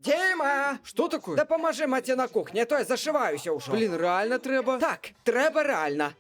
Діма! Что такое? Допоможи маті на кухні, а то я зашиваюся уже. Блін, реально треба? Так, треба реально.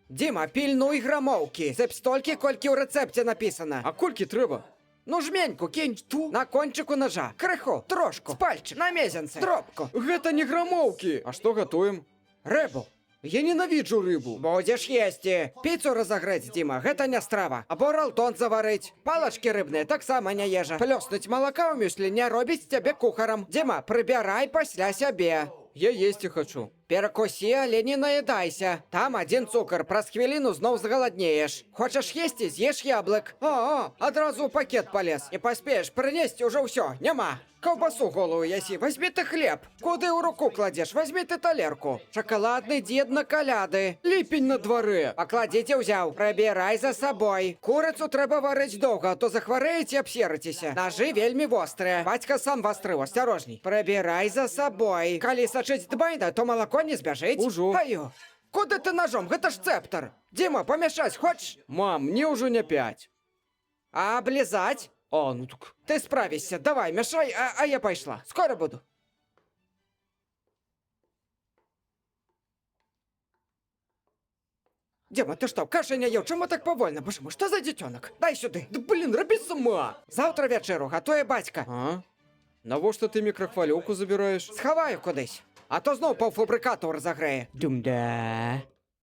Діма, пільнуй грамовки. Це б стільки, кольки у рецепті написано. А кольки треба? Ну жменьку кинь ту на кончику ножа. Криху, трошку, з пальчик, на мезенце, дробку. Гэта не грамовки. А что готовим? Рибу. Я ненавиджу рыбу. Будеш їсти. Піцу розогреть, Діма, гэта не страва. Або ралтон заварить. Палочки рибні так само не їжа. Плеснуть молока у мюслі не робить тебе кухаром. Діма, прибирай після себе. Я есть и хочу. Перекуси, але не наїдайся. Там один цукор, праз хвилину знов зголоднеєш. Хочеш їсти, з'їж яблик. О, одразу у пакет полез. Не поспієш принести, уже все, нема. Ковбасу голую яси, возьми ты хлеб. Куди у руку кладеш, возьми ты талерку. Шоколадный дед на коляды. Липень на дворе. Покладите взяв, прибирай за собой. Курицу треба варить довго, а то захвореєте і обсеритеся. Ножи вельми вострые. Батька сам вострив, осторожней. Прибирай за собой. Коли сочить дбайда, то молоко не збежить. Ужо. Аю, куди ти ножом? Гэта ж цептор. Дима, помешать хочешь? Мам, мне уже не 5. А облизать? А, ну так. Ты справишься, давай, мешай, а я пошла. Скоро буду. Дима, ты что, каши не ел? Чему так повольно? Боже мой, что за детенок? Дай сюда. Да блин, роби сама. Завтра вечеру готує батька. А? Навошта ти мікрохвильовку забираєш? Сховаю кудись. А то знов півфабрикату розогреє. Думда.